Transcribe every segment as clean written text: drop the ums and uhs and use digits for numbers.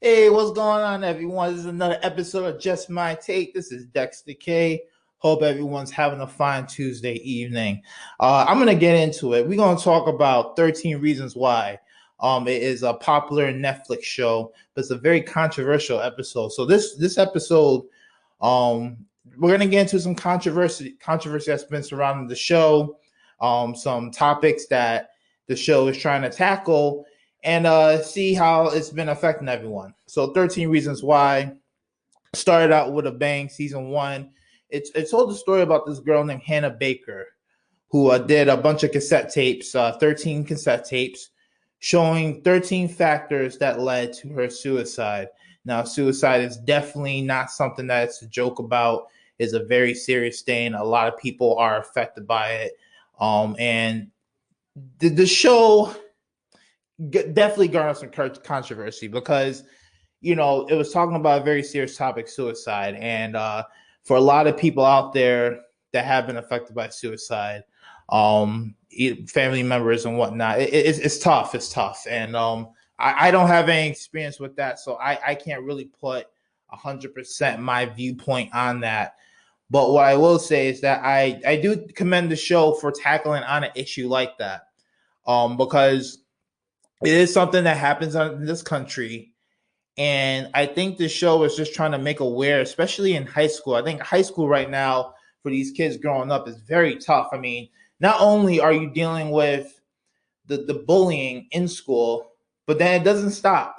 Hey, what's going on, everyone? This is another episode of Just My Take. This is Dexter K. Hope everyone's having a fine Tuesday evening. I'm gonna get into it. We're gonna talk about 13 Reasons Why. It is a popular Netflix show, but it's a very controversial episode. So this episode, we're gonna get into some controversy that's been surrounding the show, some topics that the show is trying to tackle and see how it's been affecting everyone. So 13 Reasons Why started out with a bang. Season one. It told the story about this girl named Hannah Baker who did a bunch of cassette tapes, 13 cassette tapes, showing 13 factors that led to her suicide. Now, suicide is definitely not something that's a joke about. It's a very serious thing. A lot of people are affected by it. And the show definitely garnered some controversy because it was talking about a very serious topic, suicide, and for a lot of people out there that have been affected by suicide, family members and whatnot, it's tough. It's tough, and I don't have any experience with that, so I can't really put 100% my viewpoint on that. But what I will say is that I do commend the show for tackling on an issue like that, because it is something that happens in this country. And I think the show is just trying to make aware, especially in high school. I think high school right now for these kids growing up is very tough. I mean, not only are you dealing with the bullying in school, but then it doesn't stop.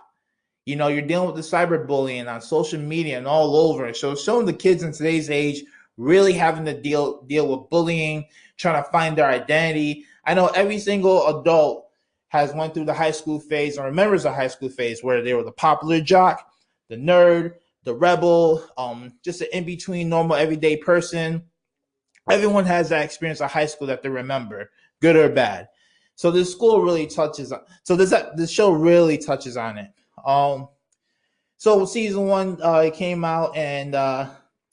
You're dealing with the cyberbullying on social media and all over. And so showing the kids in today's age really having to deal with bullying, trying to find their identity. I know every single adult has went through the high school phase or remembers the high school phase where they were the popular jock, the nerd, the rebel, just an in-between normal everyday person. Everyone has that experience of high school that they remember, good or bad. So this school really touches on. So this show really touches on it. So season one, it came out and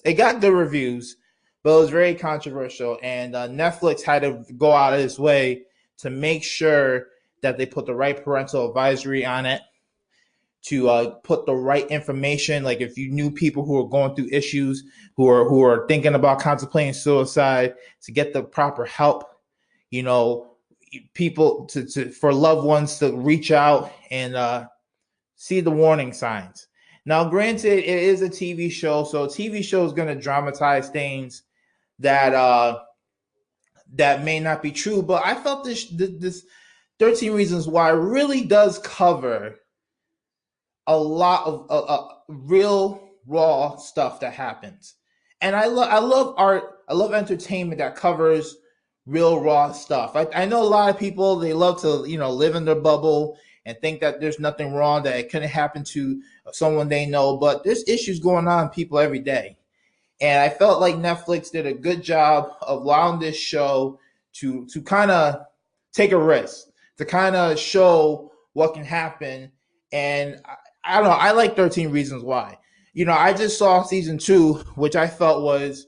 it got good reviews, but it was very controversial. And Netflix had to go out of its way to make sure that they put the right parental advisory on it, to put the right information. Like if you knew people who are going through issues, who are thinking about contemplating suicide, to get the proper help. People to for loved ones to reach out and see the warning signs. Now, granted, it is a TV show, so a TV show is going to dramatize things that that may not be true. But I felt this 13 Reasons Why really does cover a lot of real raw stuff that happens. And I love art. I love entertainment that covers real raw stuff. I know a lot of people, they love to, live in their bubble and think that there's nothing wrong, that it couldn't happen to someone they know. But there's issues going on in people every day. And I felt like Netflix did a good job of allowing this show to kind of take a risk, to kind of show what can happen. And I don't know, I like 13 Reasons Why. I just saw season two, which I felt was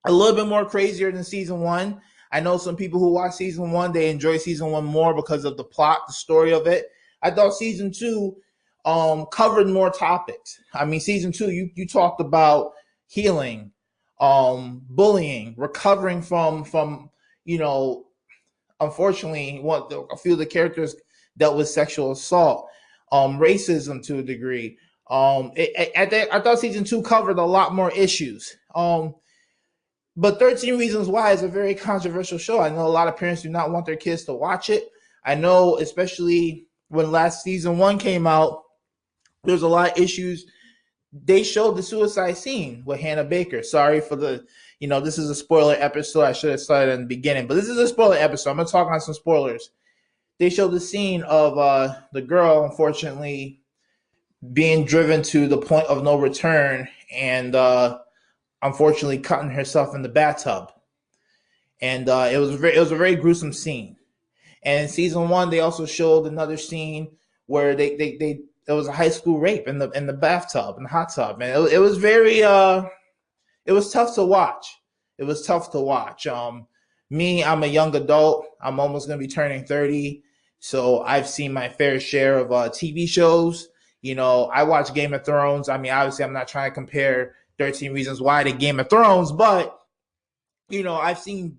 a little bit more crazier than season one. I know some people who watch season one, they enjoy season one more because of the plot, the story of it. I thought season two covered more topics. I mean, season two, you talked about healing, bullying, recovering from unfortunately, a few of the characters dealt with sexual assault, racism to a degree. I thought season two covered a lot more issues. But 13 Reasons Why is a very controversial show. I know a lot of parents do not want their kids to watch it. I know, especially when last season one came out, there's a lot of issues. They showed the suicide scene with Hannah Baker. Sorry for this is a spoiler episode. I should have started in the beginning, but this is a spoiler episode. I'm going to talk on some spoilers. They showed the scene of the girl, unfortunately, being driven to the point of no return and unfortunately cutting herself in the bathtub. And it was a very gruesome scene. And in season one, they also showed another scene where it was a high school rape in the bathtub, in the hot tub, and it was very it was tough to watch. It was tough to watch. Me, I'm a young adult. I'm almost gonna be turning 30, so I've seen my fair share of TV shows. I watch Game of Thrones. I mean, obviously, I'm not trying to compare 13 Reasons Why to Game of Thrones, but I've seen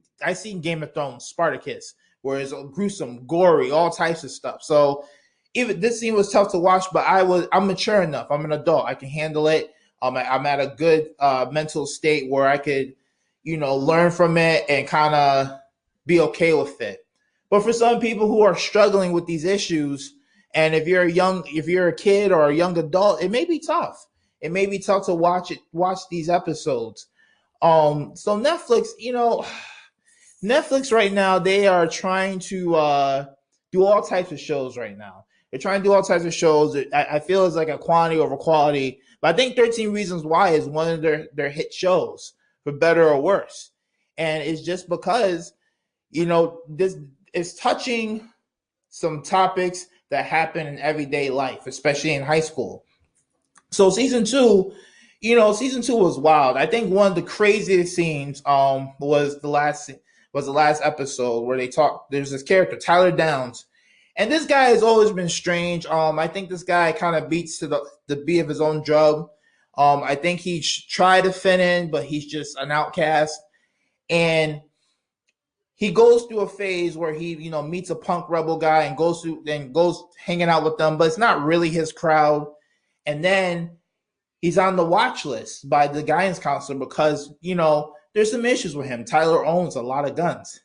Game of Thrones, Spartacus, where it's gruesome, gory, all types of stuff. So even this scene was tough to watch, but I'm mature enough. I'm an adult. I can handle it. I'm at a good mental state where I could, learn from it and kind of be okay with it. But for some people who are struggling with these issues, and if you're a kid or a young adult, it may be tough. It may be tough to watch these episodes. So Netflix right now, they are trying to do all types of shows right now. They're trying to do all types of shows. I feel it's like a quantity over quality. But I think 13 Reasons Why is one of their hit shows, for better or worse. And it's just because, this is touching some topics that happen in everyday life, especially in high school. So season two was wild. I think one of the craziest scenes was the last episode where they talk. There's this character, Tyler Downs, and this guy has always been strange. I think this guy kind of beats to the beat of his own drum. I think he tried to fit in, but he's just an outcast, and he goes through a phase where he meets a punk rebel guy and goes hanging out with them, but it's not really his crowd. And then he's on the watch list by the guidance counselor because there's some issues with him. Tyler owns a lot of guns,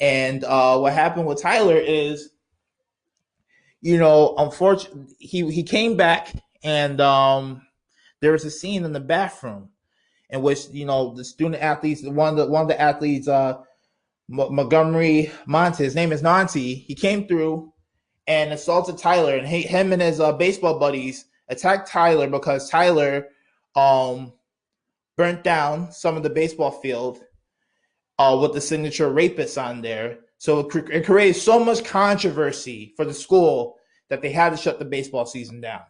and what happened with Tyler is, unfortunately, he came back, and there was a scene in the bathroom in which the student athletes, one of the athletes, Montgomery Monte, his name is Nanti. He came through and assaulted Tyler, and him and his baseball buddies attacked Tyler because Tyler burnt down some of the baseball field with the signature rapist on there. So it created so much controversy for the school that they had to shut the baseball season down.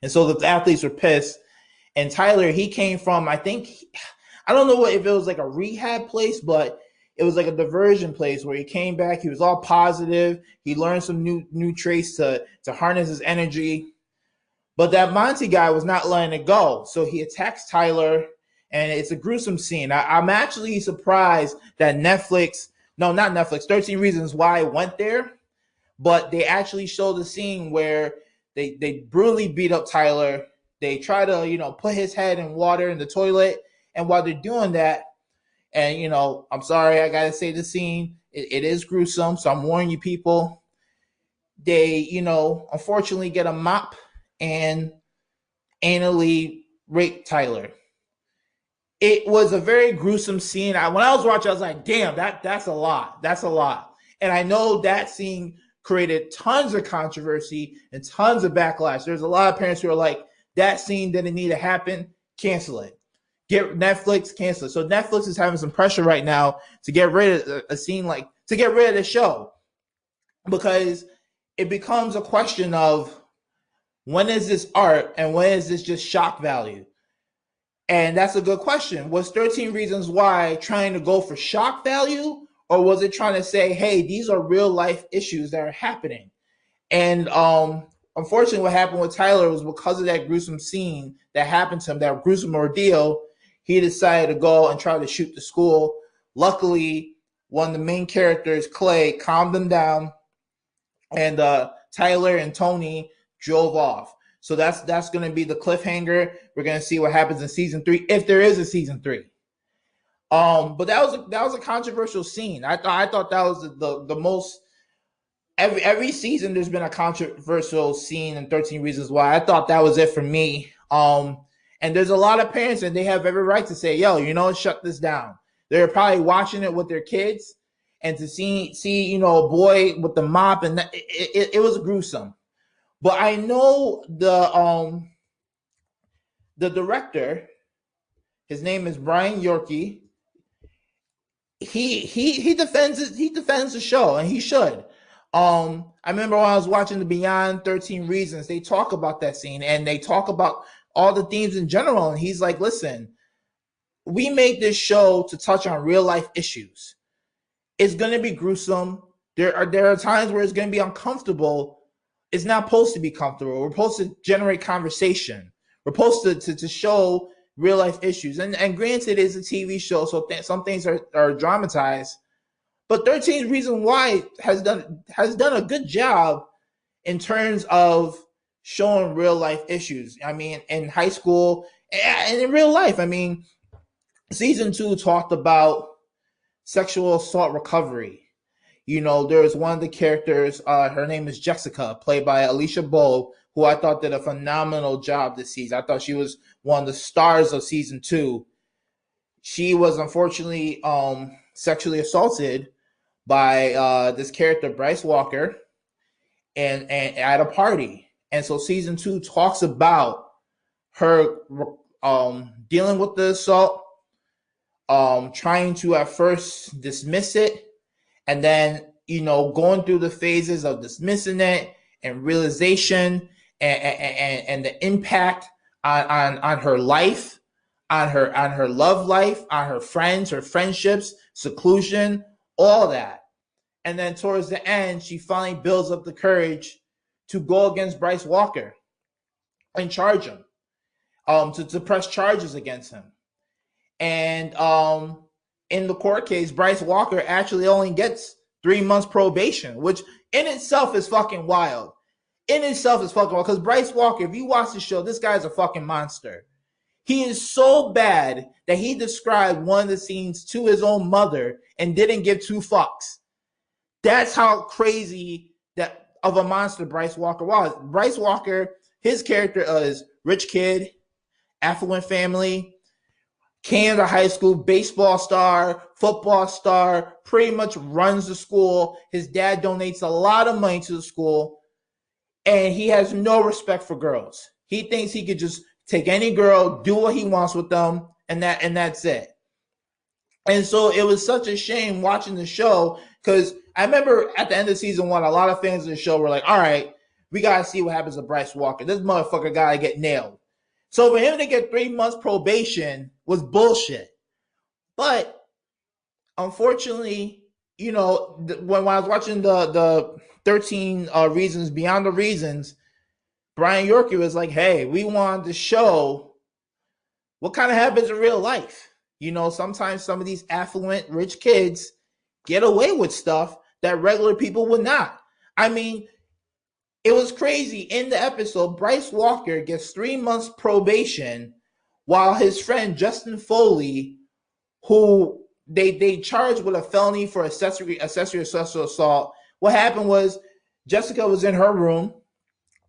And so the athletes were pissed. And Tyler, he came from, I don't know if it was like a rehab place, but it was like a diversion place where he came back. He was all positive. He learned some new traits to harness his energy. But that Monty guy was not letting it go. So he attacks Tyler, and it's a gruesome scene. I'm actually surprised that not Netflix, 13 Reasons Why went there, but they actually showed the scene where they brutally beat up Tyler. They try to, put his head in water in the toilet. And while they're doing that, and, I'm sorry, I got to say the scene, it is gruesome. So I'm warning you people. They, unfortunately get a mop and anally rape Tyler. It was a very gruesome scene. When I was watching, I was like, damn, that's a lot. That's a lot. And I know that scene created tons of controversy and tons of backlash. There's a lot of parents who are like, that scene didn't need to happen. Cancel it. Get Netflix, cancel it. So Netflix is having some pressure right now to get rid of a scene to get rid of the show, because it becomes a question of, when is this art and when is this just shock value? And that's a good question. Was 13 Reasons Why trying to go for shock value, or was it trying to say, hey, these are real life issues that are happening? And unfortunately, what happened with Tyler was because of that gruesome scene that happened to him, that gruesome ordeal, he decided to go and try to shoot the school. Luckily, one of the main characters, Clay, calmed him down, and Tyler and Tony drove off. So that's going to be the cliffhanger. We're going to see what happens in season 3, if there is a season 3. But that was a controversial scene. I thought that was the most. Every season there's been a controversial scene in 13 Reasons Why. I thought that was it for me. And there's a lot of parents, and they have every right to say, yo, shut this down. They're probably watching it with their kids, and to see a boy with the mop, and it was gruesome. But I know the director, his name is Brian Yorkie. He defends the show, and he should. I remember when I was watching the Beyond 13 Reasons, they talk about that scene, and they talk about all the themes in general. And he's like, listen, we made this show to touch on real life issues. It's going to be gruesome. There are times where it's going to be uncomfortable. it's not supposed to be comfortable. We're supposed to generate conversation. We're supposed to show real life issues. And granted, it's a TV show, so some things are dramatized. But 13 Reasons Why has done a good job in terms of showing real life issues. I mean, in high school and in real life. I mean, season 2 talked about sexual assault recovery. You know, there's one of the characters, her name is Jessica, played by Alicia Bowe, who I thought did a phenomenal job this season. I thought she was one of the stars of season 2. She was unfortunately sexually assaulted by this character, Brice Walker, and at a party. And so season 2 talks about her dealing with the assault, trying to at first dismiss it, and then, you know, going through the phases of dismissing it and realization and the impact on her life, on her love life, on her friends, her friendships, seclusion, all that. And then towards the end, she finally builds up the courage to go against Brice Walker and charge him, to press charges against him. And in the court case, Brice Walker actually only gets 3 months probation, which in itself is fucking wild. In itself is fucking wild. Because Brice Walker, if you watch the show, this guy's a fucking monster. He is so bad that he described one of the scenes to his own mother and didn't give 2 fucks. That's how crazy that of a monster Brice Walker was. Brice Walker, his character is rich kid, affluent family, came to high school, baseball star, football star, pretty much runs the school. His dad donates a lot of money to the school, and he has no respect for girls. He thinks he could just take any girl, do what he wants with them, and that's it. And so it was such a shame watching the show, because I remember at the end of season 1, a lot of fans of the show were like, all right, we got to see what happens to Brice Walker. This motherfucker got to get nailed. So for him to get 3 months probation was bullshit. But unfortunately, you know, when I was watching the 13 Reasons Beyond the Reasons, Brian Yorkie was like, hey, we wanted to show what kind of happens in real life. You know, sometimes some of these affluent, rich kids get away with stuff that regular people would not. I mean, it was crazy. In the episode, Brice Walker gets 3 months probation while his friend Justin Foley, who they charged with a felony for accessory sexual assault. What happened was Jessica was in her room,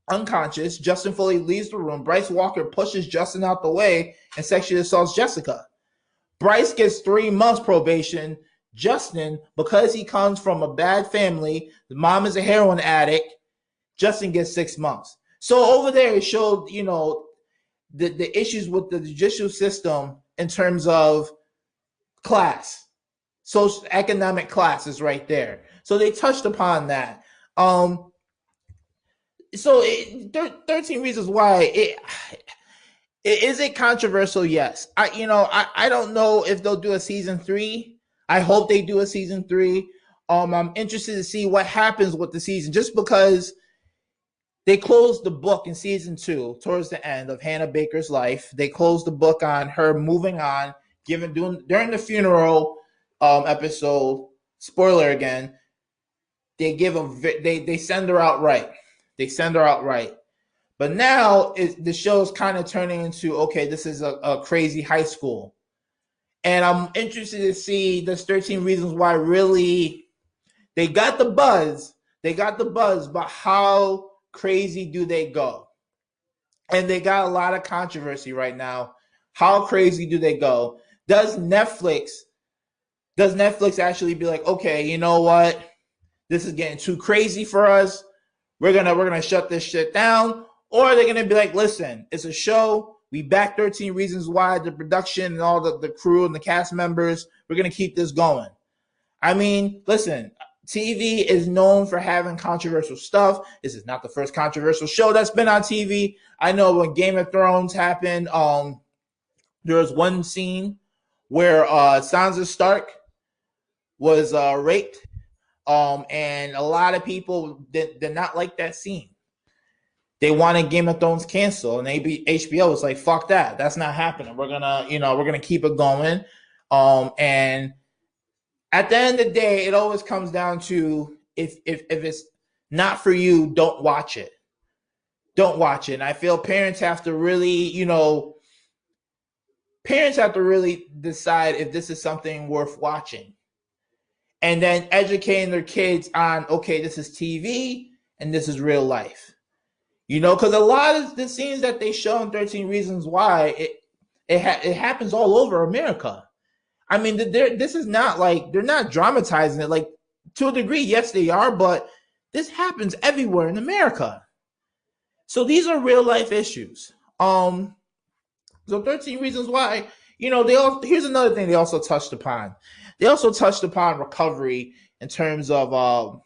unconscious. Justin Foley leaves the room. Brice Walker pushes Justin out the way and sexually assaults Jessica. Brice gets 3 months probation. Justin, because he comes from a bad family, the mom is a heroin addict, Justin gets 6 months. So over there, it showed, you know, the issues with the judicial system in terms of class. Social economic class is right there. So they touched upon that. So 13 Reasons Why, is it controversial? Yes. I don't know if they'll do a season 3. I hope they do a season 3. I'm interested to see what happens with the season, just because they closed the book in season 2 towards the end of Hannah Baker's life. They closed the book on her moving on, during the funeral episode. Spoiler again. They send her out right. They send her out right. But now the show's kind of turning into, okay, this is a crazy high school. And I'm interested to see this 13 Reasons Why really, they got the buzz, but how crazy do they go? And they got a lot of controversy right now. How crazy do they go? Does Netflix actually be like, okay, you know what? This is getting too crazy for us. We're gonna shut this shit down. Or are they gonna be like, listen, it's a show. We back 13 Reasons Why, the production and all the crew and the cast members. We're going to keep this going. I mean, listen, TV is known for having controversial stuff. This is not the first controversial show that's been on TV. I know when Game of Thrones happened, there was one scene where Sansa Stark was raped, and a lot of people did not like that scene. They wanted Game of Thrones canceled, and HBO was like, "Fuck that! That's not happening. We're gonna keep it going." And at the end of the day, it always comes down to if it's not for you, don't watch it. Don't watch it. And I feel parents have to really, decide if this is something worth watching, and then educating their kids on, okay, this is TV and this is real life. Because a lot of the scenes that they show in 13 Reasons Why, it happens all over America. I mean, this is not like they're not dramatizing it. Like, to a degree, yes, they are, but this happens everywhere in America. So these are real life issues. So 13 Reasons Why, here's another thing they also touched upon. They also touched upon recovery in terms of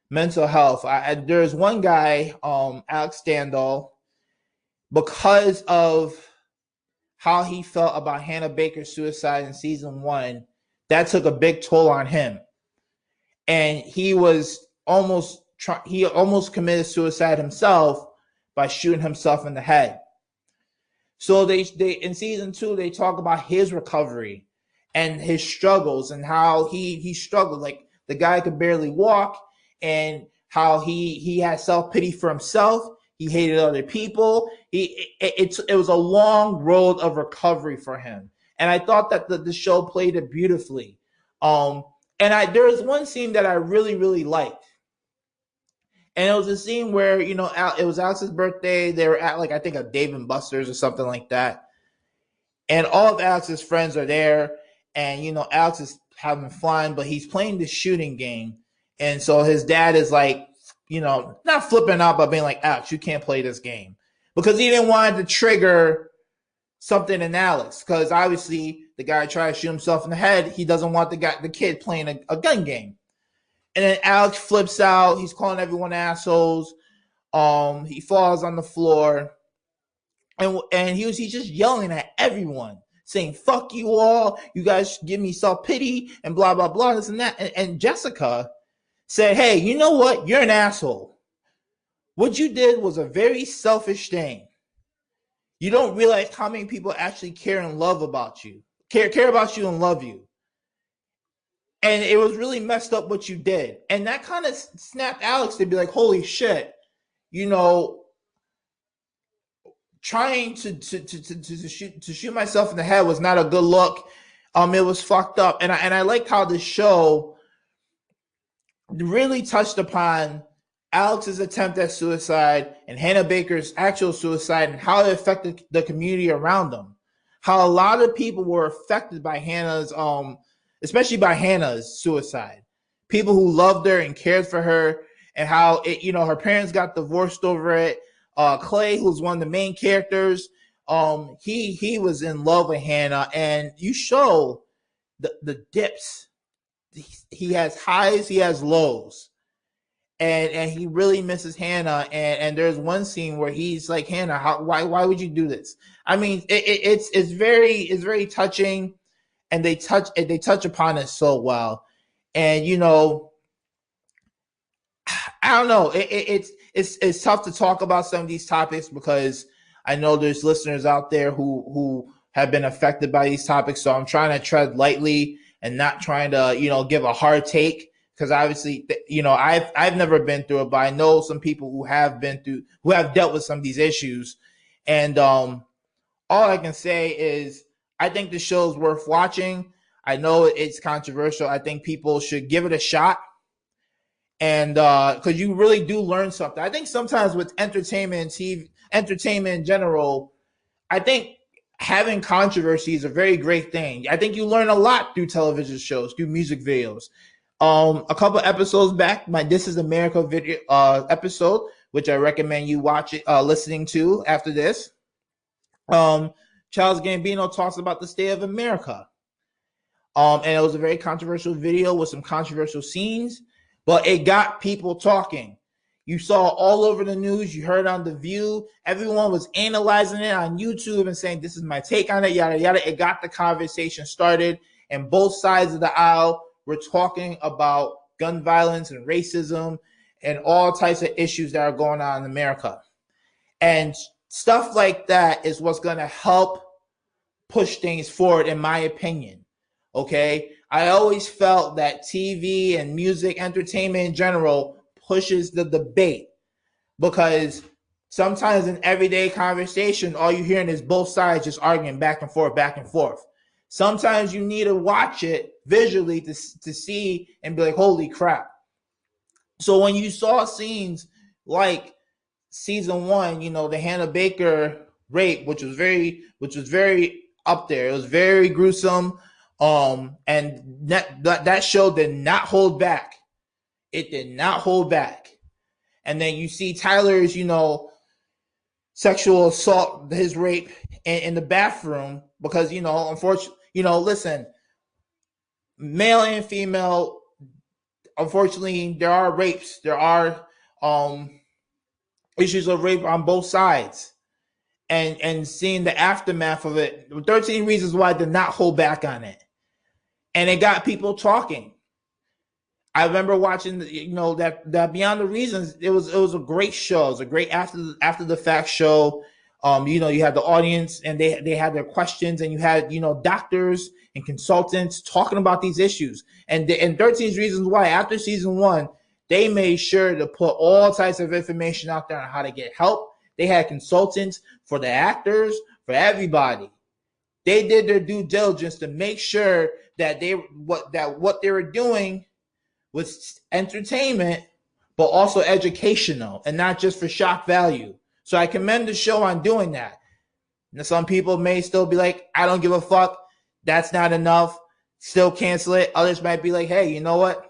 mental health. There's one guy, Alex Standall, because of how he felt about Hannah Baker's suicide in season 1, that took a big toll on him, and he almost committed suicide himself by shooting himself in the head. So they in season 2 they talk about his recovery and his struggles and how he struggled. Like, the guy could barely walk, and how he had self-pity for himself. He hated other people. It was a long road of recovery for him, and I thought that the show played it beautifully. And there was one scene that I really, really liked, and it was a scene where it was Alex's birthday. They were at, like, I think a Dave and Buster's or something like that, and all of Alex's friends are there, and Alex is having fun, but he's playing the shooting game, and so his dad is like, not flipping out, but being like, Alex, you can't play this game, because he didn't want to trigger something in Alex, because obviously the guy tried to shoot himself in the head. He doesn't want the kid playing a gun game. And then Alex flips out. He's calling everyone assholes. He falls on the floor, and he's just yelling at everyone, saying, fuck you all. You guys give me self-pity and blah, blah, blah, this and that. And Jessica said, hey, you know what? You're an asshole. What you did was a very selfish thing. You don't realize how many people actually care and love about you, care about you and love you. And it was really messed up what you did. And that kind of snapped Alex to be like, holy shit, trying to shoot myself in the head was not a good look. It was fucked up. And I liked how the show really touched upon Alex's attempt at suicide and Hannah Baker's actual suicide, and how it affected the community around them. How a lot of people were affected by Hannah's, especially by Hannah's suicide. People who loved her and cared for her, and how her parents got divorced over it. Clay, who's one of the main characters, he was in love with Hannah, and you show the dips. He has highs, he has lows, and he really misses Hannah. And there's one scene where he's like, Hannah, why would you do this? I mean, it's very touching, and they touch upon it so well. And I don't know, it's tough to talk about some of these topics, because I know there's listeners out there who have been affected by these topics. So I'm trying to tread lightly and not trying to, give a hard take, because obviously, I've never been through it, but I know some people who have dealt with some of these issues. And all I can say is, I think the show is worth watching. I know it's controversial. I think people should give it a shot. And because you really do learn something. I think sometimes with entertainment in general, I think having controversy is a very great thing. I think you learn a lot through television shows, through music videos. A couple episodes back, my This Is America video episode, which I recommend you listening to after this. Charles Gambino talks about the state of America. And it was a very controversial video with some controversial scenes, but it got people talking. You saw all over the news. You heard on The View. Everyone was analyzing it on YouTube and saying, this is my take on it, yada, yada. It got the conversation started, and both sides of the aisle were talking about gun violence and racism and all types of issues that are going on in America. And stuff like that is what's going to help push things forward, in my opinion. Okay. I always felt that TV and music, entertainment in general, pushes the debate, because sometimes in everyday conversation, all you're hearing is both sides just arguing back and forth, back and forth. Sometimes you need to watch it visually to see and be like, holy crap. So when you saw scenes like season 1, the Hannah Baker rape, which was very up there. It was very gruesome. And that show did not hold back. It did not hold back. And then you see Tyler's, sexual assault, his rape in the bathroom, because, unfortunately, listen, male and female, unfortunately, there are rapes. There are issues of rape on both sides. And seeing the aftermath of it, 13 Reasons Why did not hold back on it. And it got people talking. I remember watching, that Beyond the Reasons. It was a great show. It was a great after the fact show. You had the audience, and they had their questions, and you had doctors and consultants talking about these issues. And 13 Reasons Why, after season 1, they made sure to put all types of information out there on how to get help. They had consultants for the actors, for everybody. They did their due diligence to make sure that what they were doing was entertainment, but also educational, and not just for shock value. So I commend the show on doing that. Now, some people may still be like, I don't give a fuck. That's not enough. Still cancel it. Others might be like, hey, you know what?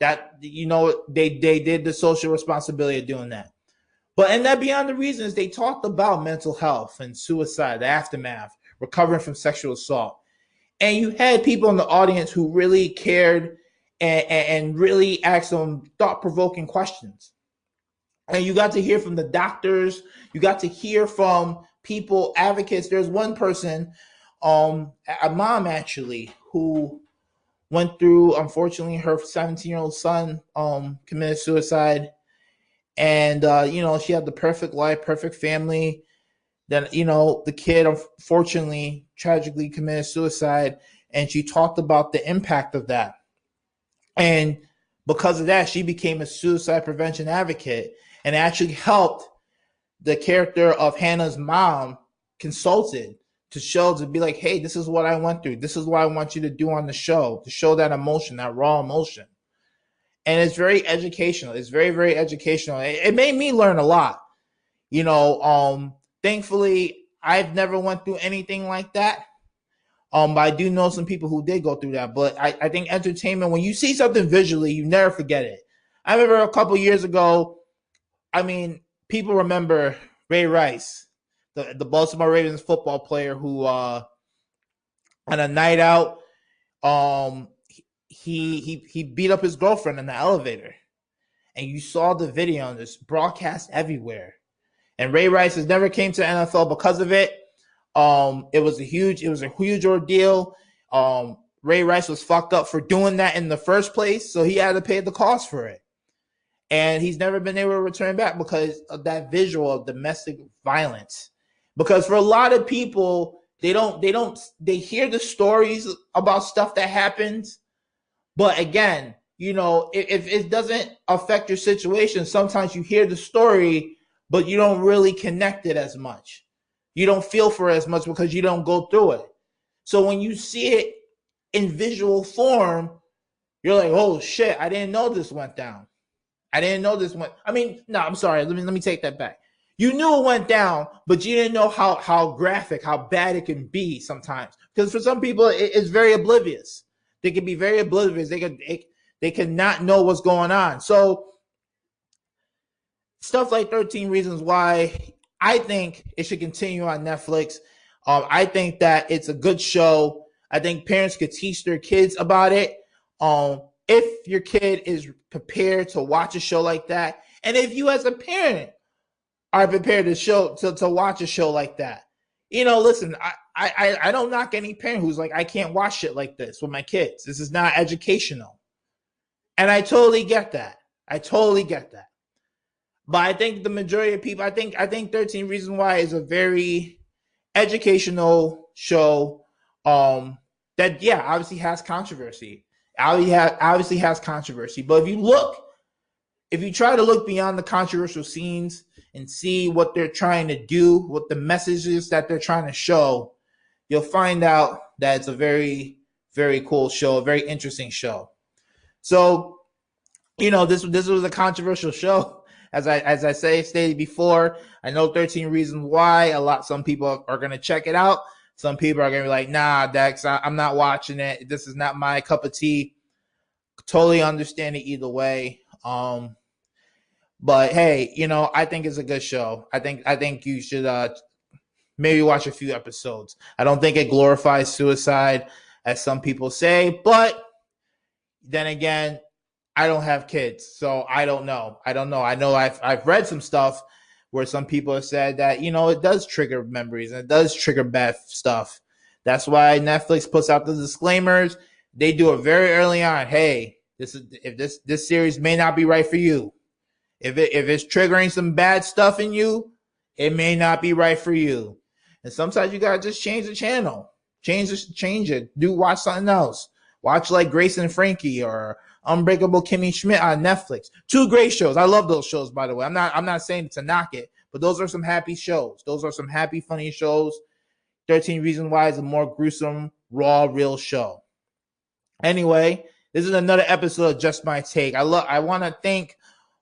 They did the social responsibility of doing that. But in that Beyond the Reasons, they talked about mental health and suicide, the aftermath, recovering from sexual assault. And you had people in the audience who really cared and really asked some thought-provoking questions. And you got to hear from the doctors. You got to hear from people, advocates. There's one person, a mom actually, who went through, unfortunately, her 17-year-old son committed suicide. And, she had the perfect life, perfect family. Then, the kid, unfortunately, tragically committed suicide. And she talked about the impact of that. And because of that, she became a suicide prevention advocate and actually helped the character of Hannah's mom, consulted to be like, hey, this is what I went through. This is what I want you to do on the show, to show that emotion, that raw emotion. And it's very educational. It's very, very educational. It made me learn a lot. Thankfully, I've never went through anything like that. But I do know some people who did go through that. But I think entertainment, when you see something visually, you never forget it. I remember a couple years ago, people remember Ray Rice, the Baltimore Ravens football player who, on a night out, he beat up his girlfriend in the elevator. And you saw the video on this broadcast everywhere. And Ray Rice has never came to the NFL because of it. It was a huge ordeal. Ray Rice was fucked up for doing that in the first place, so he had to pay the cost for it. And he's never been able to return back because of that visual of domestic violence. Because for a lot of people, they hear the stories about stuff that happens, but again, if it doesn't affect your situation, sometimes you hear the story, but you don't really connect it as much. You don't feel for it as much because you don't go through it. So when you see it in visual form, you're like, oh shit, I didn't know this went down. No, I'm sorry. Let me take that back. You knew it went down, but you didn't know how graphic, how bad it can be sometimes. Because for some people, it's very oblivious. They can be very oblivious. They can not know what's going on. So stuff like 13 Reasons Why, I think it should continue on Netflix. I think that it's a good show. I think parents could teach their kids about it. If your kid is prepared to watch a show like that, and if you as a parent are prepared to watch a show like that, listen, I don't knock any parent who's like, I can't watch shit like this with my kids. This is not educational. And I totally get that. But I think the majority of people, I think 13 Reasons Why is a very educational show. That obviously has controversy. Obviously has controversy. But if you try to look beyond the controversial scenes and see what they're trying to do, what the messages that they're trying to show, you'll find out that it's a very, very cool show, a very interesting show. So, this was a controversial show. As I stated before, I know 13 Reasons Why. Some people are going to check it out. Some people are going to be like, nah, Dex, I'm not watching it. This is not my cup of tea. Totally understand it either way. But hey, I think it's a good show. I think you should maybe watch a few episodes. I don't think it glorifies suicide, as some people say, but then again, I don't have kids, so I don't know. I know I've read some stuff where some people have said that, it does trigger memories and it does trigger bad stuff. That's why Netflix puts out the disclaimers. They do it very early on. Hey, this series may not be right for you. If it's triggering some bad stuff in you, it may not be right for you. And sometimes you gotta just change the channel. Change it. Watch something else. Watch like Grace and Frankie or Unbreakable Kimmy Schmidt on Netflix. 2 great shows. I love those shows, by the way. I'm not saying to knock it, but those are some happy shows. Those are some happy, funny shows. 13 Reasons Why is a more gruesome, raw, real show. Anyway, this is another episode of Just My Take. I want to thank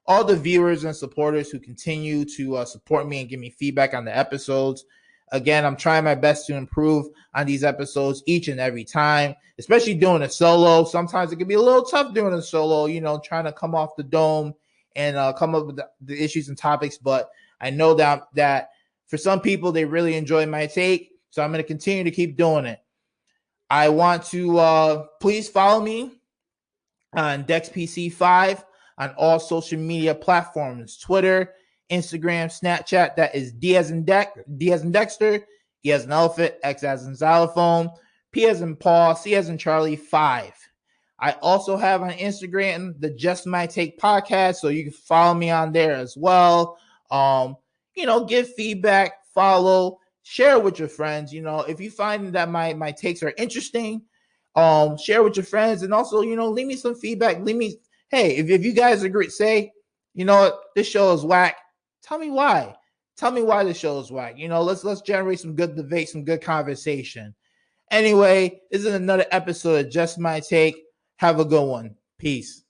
all the viewers and supporters who continue to support me and give me feedback on the episodes. Again, I'm trying my best to improve on these episodes each and every time, especially doing a solo. Sometimes it can be a little tough doing a solo, trying to come off the dome and come up with the issues and topics. But I know that for some people, they really enjoy my take. So I'm going to continue to keep doing it. I want to please follow me on DexPC5 on all social media platforms, Twitter, Instagram, Snapchat. That is D as in Dexter, E as in elephant, X as in xylophone, P as in Paul, C as in Charlie 5. I also have on Instagram the Just My Take podcast, so you can follow me on there as well. Give feedback, follow, share with your friends. If you find that my takes are interesting, share with your friends, and also leave me some feedback. Hey, if you guys agree, say, this show is whack. Tell me why. Tell me why the show is whack. Let's generate some good debate, some good conversation. Anyway, this is another episode of Just My Take. Have a good one. Peace.